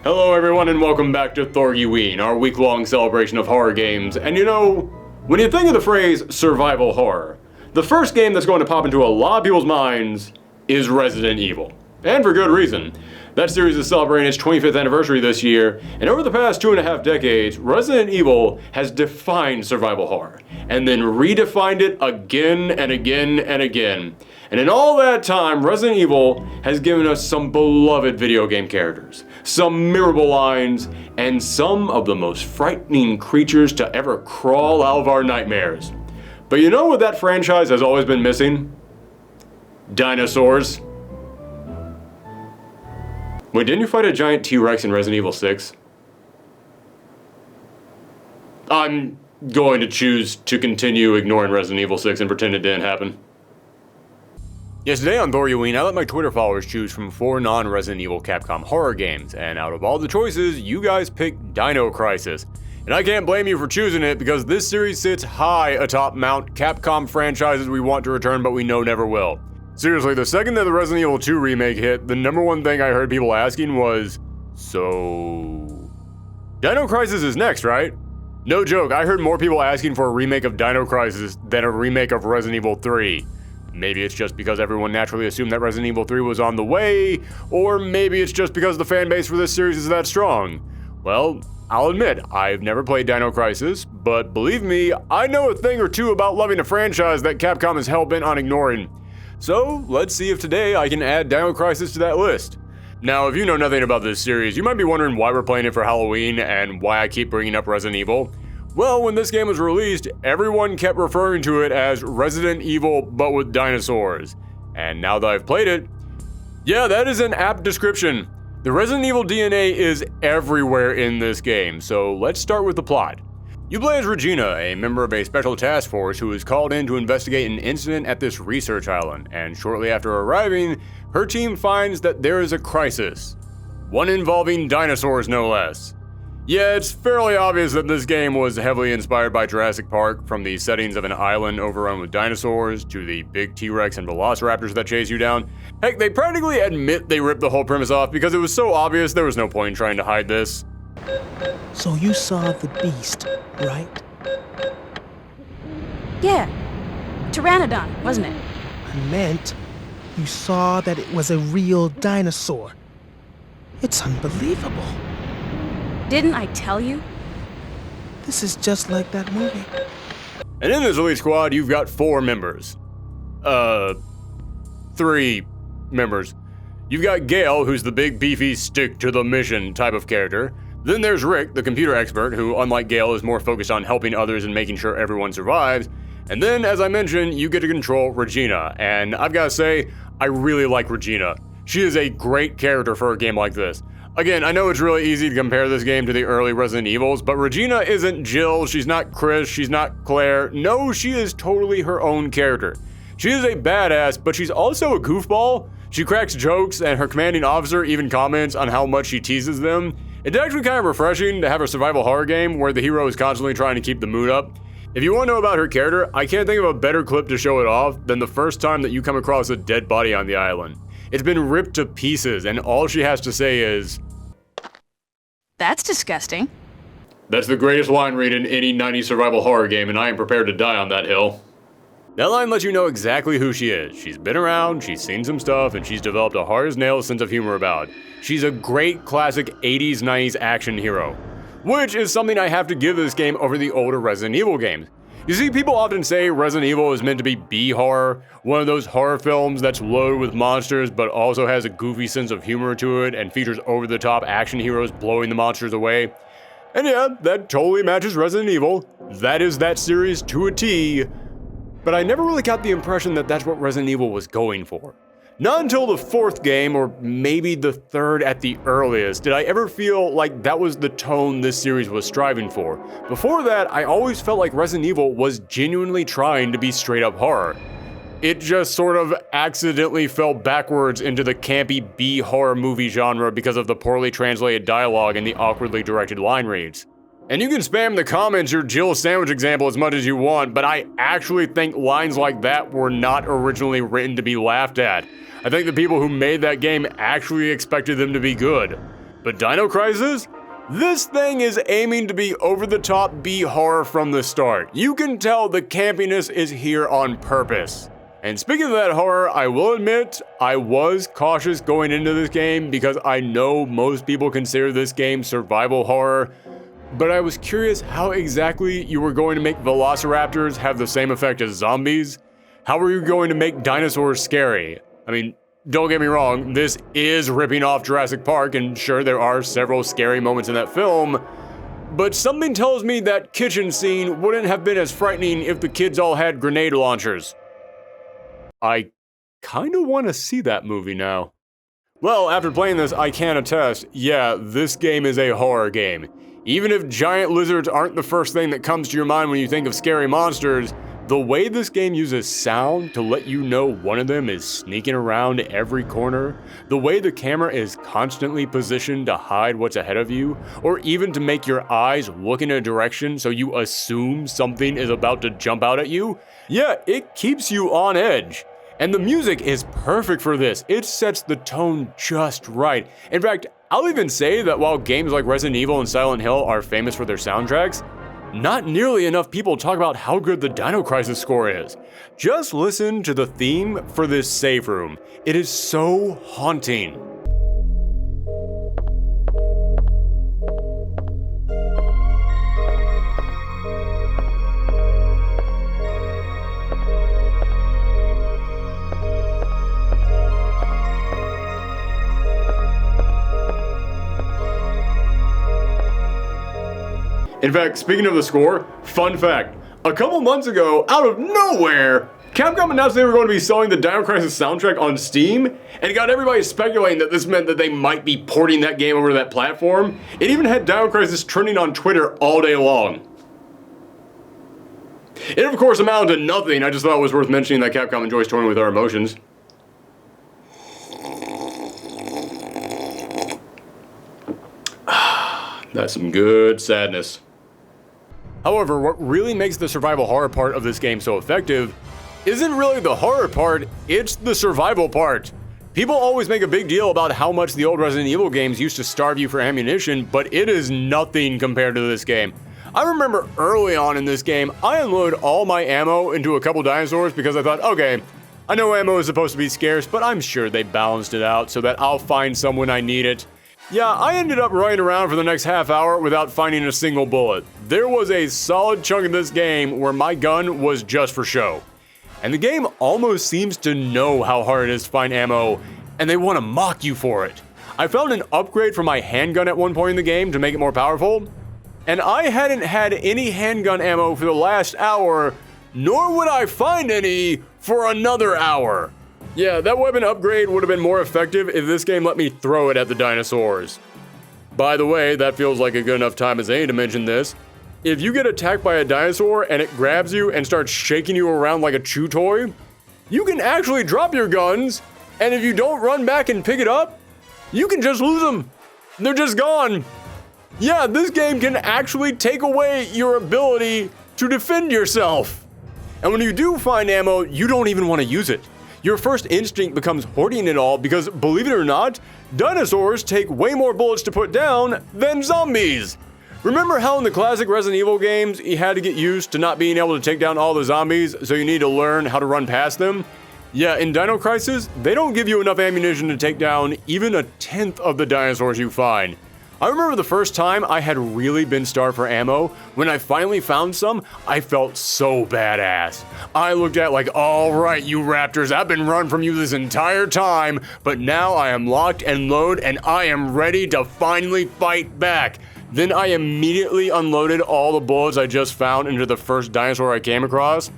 Hello everyone and welcome back to Thorgiween, our week-long celebration of horror games. And you know, when you think of the phrase survival horror, the first game that's going to pop into a lot of people's minds is Resident Evil. And for good reason. That series is celebrating its 25th anniversary this year, and over the past 2.5 decades, Resident Evil has defined survival horror, and then redefined it again and again and again. And in all that time, Resident Evil has given us some beloved video game characters, some memorable lines, and some of the most frightening creatures to ever crawl out of our nightmares. But you know what that franchise has always been missing? Dinosaurs. Wait, didn't you fight a giant T-Rex in Resident Evil 6? I'm going to choose to continue ignoring Resident Evil 6 and pretend it didn't happen. Yes, today on Thorgiween, I let my Twitter followers choose from 4 non-Resident Evil Capcom horror games, and out of all the choices, you guys picked Dino Crisis. And I can't blame you for choosing it, because this series sits high atop Mount Capcom franchises we want to return but we know never will. Seriously, the second that the Resident Evil 2 remake hit, the number one thing I heard people asking was, so... Dino Crisis is next, right? No joke, I heard more people asking for a remake of Dino Crisis than a remake of Resident Evil 3. Maybe it's just because everyone naturally assumed that Resident Evil 3 was on the way, or maybe it's just because the fan base for this series is that strong. Well, I'll admit, I've never played Dino Crisis, but believe me, I know a thing or two about loving a franchise that Capcom is hell-bent on ignoring. So, let's see if today I can add Dino Crisis to that list. Now, if you know nothing about this series, you might be wondering why we're playing it for Halloween and why I keep bringing up Resident Evil. Well, when this game was released, everyone kept referring to it as Resident Evil but with dinosaurs. And now that I've played it, yeah, that is an apt description. The Resident Evil DNA is everywhere in this game, so let's start with the plot. You play as Regina, a member of a special task force who is called in to investigate an incident at this research island, and shortly after arriving, her team finds that there is a crisis. One involving dinosaurs, no less. Yeah, it's fairly obvious that this game was heavily inspired by Jurassic Park, from the settings of an island overrun with dinosaurs, to the big T-Rex and velociraptors that chase you down. Heck, they practically admit they ripped the whole premise off because it was so obvious there was no point in trying to hide this. So you saw the beast, right? Yeah. Pteranodon, wasn't it? I meant you saw that it was a real dinosaur. It's unbelievable. Didn't I tell you? This is just like that movie. And in this elite squad, you've got 4 members. 3 members. You've got Gale, who's the big, beefy, stick-to-the-mission type of character. Then there's Rick, the computer expert, who, unlike Gale, is more focused on helping others and making sure everyone survives. And then, as I mentioned, you get to control Regina, and I've gotta say, I really like Regina. She is a great character for a game like this. Again, I know it's really easy to compare this game to the early Resident Evils, but Regina isn't Jill, she's not Chris, she's not Claire. No, she is totally her own character. She is a badass, but she's also a goofball. She cracks jokes, and her commanding officer even comments on how much she teases them. It's actually kind of refreshing to have a survival horror game where the hero is constantly trying to keep the mood up. If you want to know about her character, I can't think of a better clip to show it off than the first time that you come across a dead body on the island. It's been ripped to pieces, and all she has to say is, That's disgusting. "That's the greatest line read in any 90s survival horror game, and I am prepared to die on that hill." That line lets you know exactly who she is. She's been around, she's seen some stuff, and she's developed a hard-as-nails sense of humor about it. She's a great classic 80s, 90s action hero, which is something I have to give this game over the older Resident Evil games. You see, people often say Resident Evil is meant to be B-horror, one of those horror films that's loaded with monsters but also has a goofy sense of humor to it and features over-the-top action heroes blowing the monsters away. And yeah, that totally matches Resident Evil. That is that series to a T. But I never really got the impression that that's what Resident Evil was going for. Not until the 4th game, or maybe the 3rd at the earliest, did I ever feel like that was the tone this series was striving for. Before that, I always felt like Resident Evil was genuinely trying to be straight-up horror. It just sort of accidentally fell backwards into the campy B-horror movie genre because of the poorly translated dialogue and the awkwardly directed line reads. And you can spam the comments your Jill sandwich example as much as you want, but I actually think lines like that were not originally written to be laughed at. I think the people who made that game actually expected them to be good. But Dino Crisis? This thing is aiming to be over-the-top B-horror from the start. You can tell the campiness is here on purpose. And speaking of that horror, I will admit, I was cautious going into this game because I know most people consider this game survival horror, but I was curious how exactly you were going to make velociraptors have the same effect as zombies. How were you going to make dinosaurs scary? I mean, don't get me wrong, this is ripping off Jurassic Park, and sure, there are several scary moments in that film, but something tells me that kitchen scene wouldn't have been as frightening if the kids all had grenade launchers. I kinda wanna see that movie now. Well, after playing this, I can attest, yeah, this game is a horror game. Even if giant lizards aren't the first thing that comes to your mind when you think of scary monsters, the way this game uses sound to let you know one of them is sneaking around every corner, the way the camera is constantly positioned to hide what's ahead of you, or even to make your eyes look in a direction so you assume something is about to jump out at you, yeah, it keeps you on edge. And the music is perfect for this. It sets the tone just right. In fact, I'll even say that while games like Resident Evil and Silent Hill are famous for their soundtracks, not nearly enough people talk about how good the Dino Crisis score is. Just listen to the theme for this save room. It is so haunting. In fact, speaking of the score, fun fact, a couple months ago, out of nowhere, Capcom announced they were going to be selling the Dino Crisis soundtrack on Steam, and it got everybody speculating that this meant that they might be porting that game over to that platform. It even had Dino Crisis trending on Twitter all day long. It of course amounted to nothing. I just thought it was worth mentioning that Capcom enjoys toying with our emotions. That's some good sadness. However, what really makes the survival horror part of this game so effective isn't really the horror part, it's the survival part. People always make a big deal about how much the old Resident Evil games used to starve you for ammunition, but it is nothing compared to this game. I remember early on in this game, I unloaded all my ammo into a couple dinosaurs because I thought, okay, I know ammo is supposed to be scarce, but I'm sure they balanced it out so that I'll find some when I need it. Yeah, I ended up running around for the next half hour without finding a single bullet. There was a solid chunk of this game where my gun was just for show. And the game almost seems to know how hard it is to find ammo, and they want to mock you for it. I found an upgrade for my handgun at one point in the game to make it more powerful, and I hadn't had any handgun ammo for the last hour, nor would I find any for another hour. Yeah, that weapon upgrade would have been more effective if this game let me throw it at the dinosaurs. By the way, that feels like a good enough time as any to mention this. If you get attacked by a dinosaur and it grabs you and starts shaking you around like a chew toy, you can actually drop your guns, and if you don't run back and pick it up, you can just lose them. They're just gone. Yeah, this game can actually take away your ability to defend yourself. And when you do find ammo, you don't even want to use it. Your first instinct becomes hoarding it all because, believe it or not, dinosaurs take way more bullets to put down than zombies. Remember how in the classic Resident Evil games, you had to get used to not being able to take down all the zombies, so you need to learn how to run past them? Yeah, in Dino Crisis, they don't give you enough ammunition to take down even a tenth of the dinosaurs you find. I remember the first time I had really been starved for ammo. When I finally found some, I felt so badass. I looked at like, all right, you raptors, I've been running from you this entire time, but now I am locked and loaded and I am ready to finally fight back. Then I immediately unloaded all the bullets I just found into the first dinosaur I came across,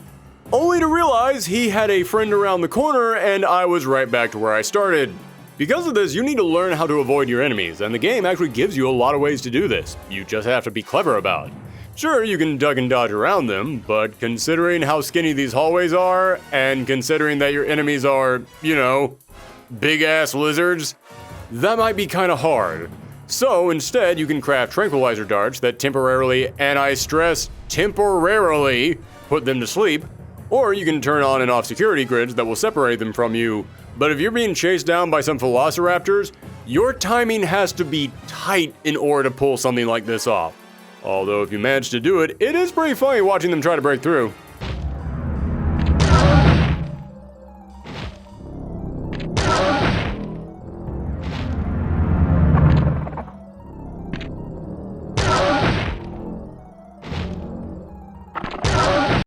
only to realize he had a friend around the corner and I was right back to where I started. Because of this, you need to learn how to avoid your enemies, and the game actually gives you a lot of ways to do this. You just have to be clever about it. Sure, you can duck and dodge around them, but considering how skinny these hallways are, and considering that your enemies are, you know, big-ass lizards, that might be kinda hard. So instead, you can craft tranquilizer darts that temporarily, and I stress temporarily, put them to sleep, or you can turn on and off security grids that will separate them from you. But if you're being chased down by some velociraptors, Your timing has to be tight in order to pull something like this off. Although if you manage to do it, it is pretty funny watching them try to break through.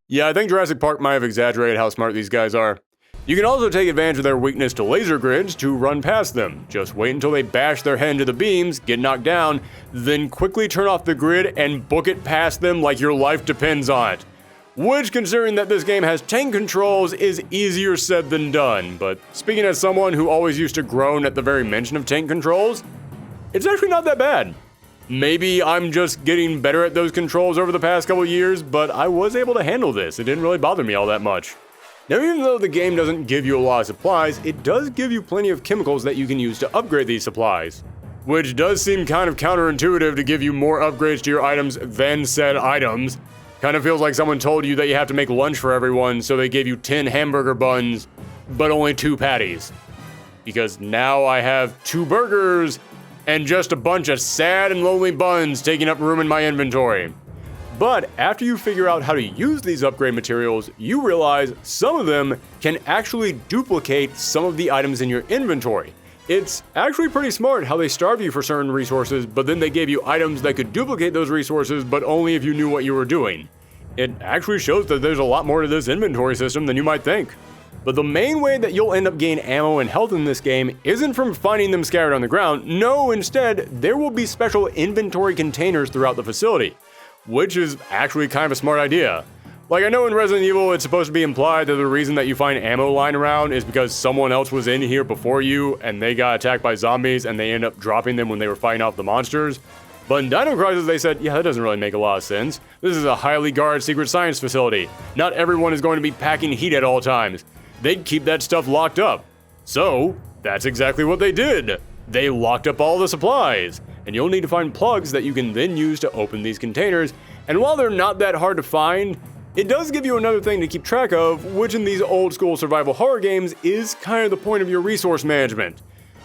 Yeah, I think Jurassic Park might have exaggerated how smart these guys are. You can also take advantage of their weakness to laser grids to run past them. Just wait until they bash their head into the beams, get knocked down, then quickly turn off the grid and book it past them like your life depends on it. Which, considering that this game has tank controls, is easier said than done. But speaking as someone who always used to groan at the very mention of tank controls, it's actually not that bad. Maybe I'm just getting better at those controls over the past couple years, but I was able to handle this. It didn't really bother me all that much. Now, even though the game doesn't give you a lot of supplies, it does give you plenty of chemicals that you can use to upgrade these supplies. Which does seem kind of counterintuitive to give you more upgrades to your items than said items. Kind of feels like someone told you that you have to make lunch for everyone, so they gave you 10 hamburger buns, but only 2 patties. Because now I have 2 burgers, and just a bunch of sad and lonely buns taking up room in my inventory. But after you figure out how to use these upgrade materials, you realize some of them can actually duplicate some of the items in your inventory. It's actually pretty smart how they starve you for certain resources, but then they gave you items that could duplicate those resources, but only if you knew what you were doing. It actually shows that there's a lot more to this inventory system than you might think. But the main way that you'll end up gaining ammo and health in this game isn't from finding them scattered on the ground. No, instead, there will be special inventory containers throughout the facility, which is actually kind of a smart idea. Like, I know in Resident Evil it's supposed to be implied that the reason that you find ammo lying around is because someone else was in here before you and they got attacked by zombies and they end up dropping them when they were fighting off the monsters. But in Dino Crisis they said, yeah, that doesn't really make a lot of sense. This is a highly guarded secret science facility. Not everyone is going to be packing heat at all times. They'd keep that stuff locked up. So, that's exactly what they did. They locked up all the supplies. And you'll need to find plugs that you can then use to open these containers. And while they're not that hard to find, it does give you another thing to keep track of, which in these old school survival horror games is kind of the point of your resource management.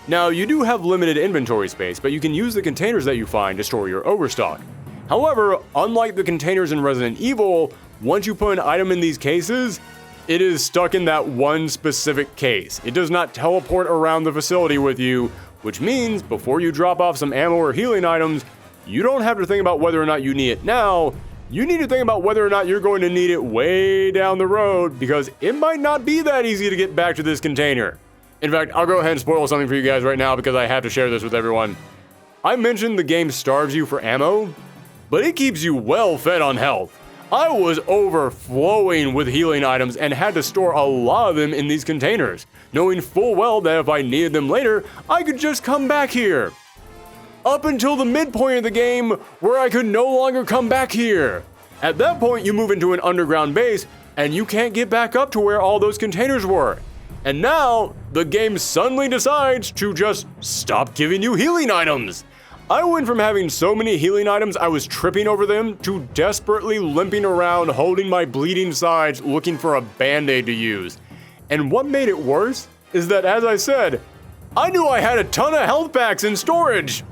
Now, you do have limited inventory space, but you can use the containers that you find to store your overstock. However, unlike the containers in Resident Evil, once you put an item in these cases, it is stuck in that one specific case. It does not teleport around the facility with you, which means before you drop off some ammo or healing items, you don't have to think about whether or not you need it now. You need to think about whether or not you're going to need it way down the road, because it might not be that easy to get back to this container. In fact, I'll go ahead and spoil something for you guys right now because I have to share this with everyone. I mentioned the game starves you for ammo, but it keeps you well fed on health. I was overflowing with healing items and had to store a lot of them in these containers, knowing full well that if I needed them later, I could just come back here. Up until the midpoint of the game, where I could no longer come back here. At that point, you move into an underground base, and you can't get back up to where all those containers were. And now, the game suddenly decides to just stop giving you healing items. I went from having so many healing items I was tripping over them to desperately limping around holding my bleeding sides looking for a band-aid to use. And what made it worse is that, as I said, I knew I had a ton of health packs in storage.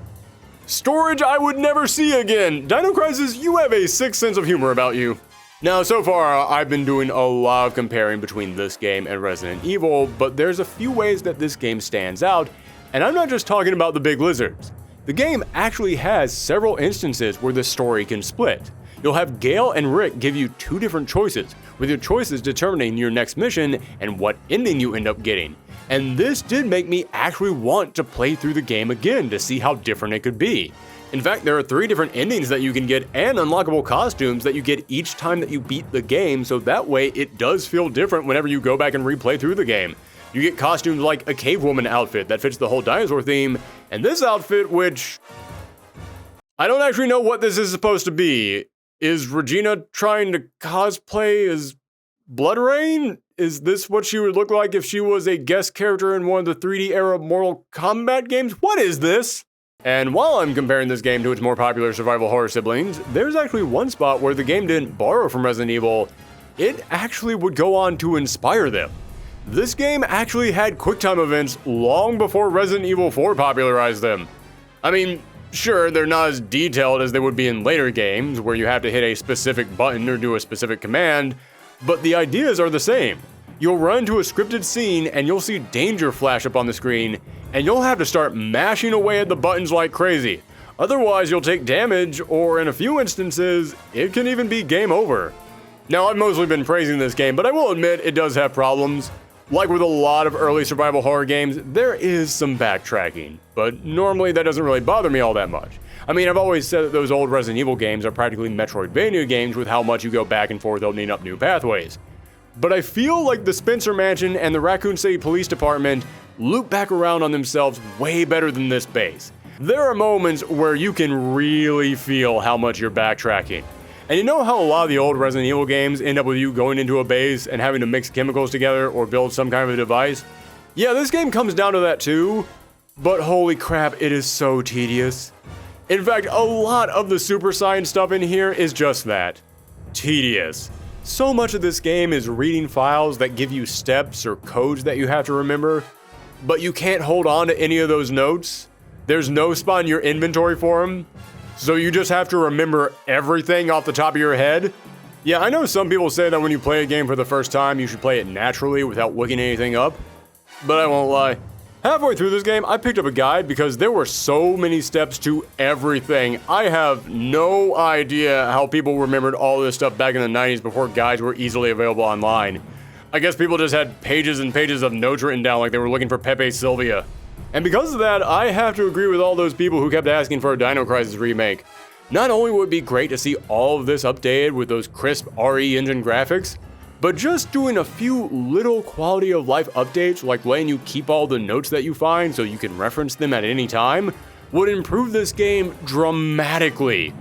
Storage I would never see again. Dino Crisis, you have a sixth sense of humor about you. Now, so far, I've been doing a lot of comparing between this game and Resident Evil, but there's a few ways that this game stands out, and I'm not just talking about the big lizards. The game actually has several instances where the story can split. You'll have Gale and Rick give you 2 different choices, with your choices determining your next mission and what ending you end up getting. And this did make me actually want to play through the game again to see how different it could be. In fact, there are 3 different endings that you can get and unlockable costumes that you get each time that you beat the game, so that way it does feel different whenever you go back and replay through the game. You get costumes like a cave woman outfit that fits the whole dinosaur theme, and this outfit, which I don't actually know what this is supposed to be. Is Regina trying to cosplay as Blood Rain? Is this what she would look like if she was a guest character in one of the 3D era Mortal Kombat games? What is this? And while I'm comparing this game to its more popular survival horror siblings, there's actually one spot where the game didn't borrow from Resident Evil, it actually would go on to inspire them. This game actually had QuickTime events long before Resident Evil 4 popularized them. I mean, sure, they're not as detailed as they would be in later games, where you have to hit a specific button or do a specific command, but the ideas are the same. You'll run into a scripted scene and you'll see danger flash up on the screen, and you'll have to start mashing away at the buttons like crazy. Otherwise, you'll take damage, or in a few instances, it can even be game over. Now, I've mostly been praising this game, but I will admit it does have problems. Like with a lot of early survival horror games, there is some backtracking, but normally that doesn't really bother me all that much. I mean, I've always said that those old Resident Evil games are practically Metroidvania games with how much you go back and forth opening up new pathways. But I feel like the Spencer Mansion and the Raccoon City Police Department loop back around on themselves way better than this base. There are moments where you can really feel how much you're backtracking. And you know how a lot of the old Resident Evil games end up with you going into a base and having to mix chemicals together or build some kind of a device? Yeah, this game comes down to that too, but holy crap, it is so tedious. In fact, a lot of the super science stuff in here is just that. Tedious. So much of this game is reading files that give you steps or codes that you have to remember, but you can't hold on to any of those notes. There's no spot in your inventory for them. So you just have to remember everything off the top of your head? Yeah, I know some people say that when you play a game for the first time, you should play it naturally without looking anything up. But I won't lie. Halfway through this game, I picked up a guide because there were so many steps to everything. I have no idea how people remembered all this stuff back in the 90s before guides were easily available online. I guess people just had pages and pages of notes written down like they were looking for Pepe Sylvia. And because of that, I have to agree with all those people who kept asking for a Dino Crisis remake. Not only would it be great to see all of this updated with those crisp RE engine graphics, but just doing a few little quality of life updates, like letting you keep all the notes that you find so you can reference them at any time, would improve this game dramatically.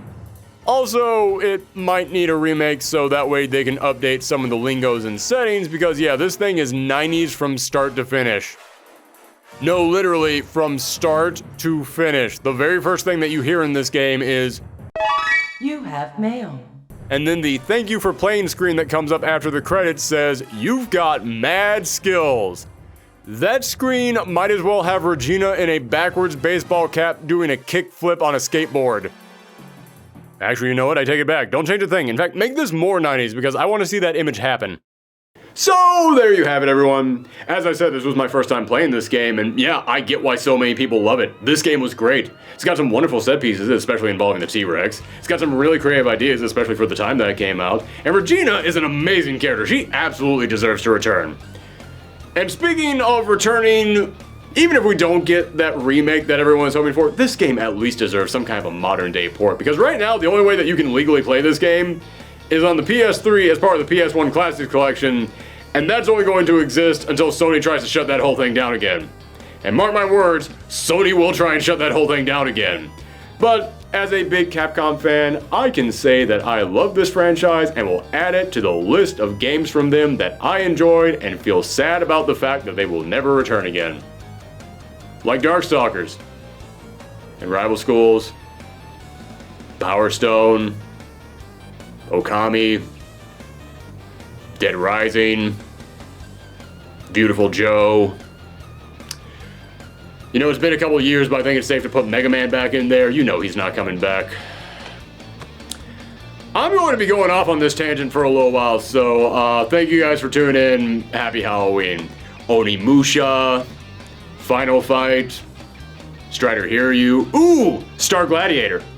Also, it might need a remake so that way they can update some of the lingos and settings, because yeah, this thing is 90s from start to finish. No, literally, from start to finish. The very first thing that you hear in this game is, "You have mail." And then the thank you for playing screen that comes up after the credits says, "You've got mad skills." That screen might as well have Regina in a backwards baseball cap doing a kickflip on a skateboard. Actually, you know what? I take it back. Don't change a thing. In fact, make this more 90s because I want to see that image happen. So, there you have it, everyone. As I said, this was my first time playing this game, and yeah, I get why so many people love it. This game was great. It's got some wonderful set pieces, especially involving the T-Rex. It's got some really creative ideas, especially for the time that it came out. And Regina is an amazing character. She absolutely deserves to return. And speaking of returning, even if we don't get that remake that everyone's hoping for, this game at least deserves some kind of a modern-day port. Because right now, the only way that you can legally play this game is on the PS3 as part of the PS1 Classics Collection, and that's only going to exist until Sony tries to shut that whole thing down again. And mark my words, Sony will try and shut that whole thing down again. But as a big Capcom fan, I can say that I love this franchise and will add it to the list of games from them that I enjoyed and feel sad about the fact that they will never return again. Like Darkstalkers, and Rival Schools, Power Stone, Okami, Dead Rising, Beautiful Joe. You know, it's been a couple of years, but I think it's safe to put Mega Man back in there. You know he's not coming back. I'm going to be going off on this tangent for a little while, so thank you guys for tuning in. Happy Halloween. Onimusha, Final Fight, Strider Hiryu, ooh, Star Gladiator.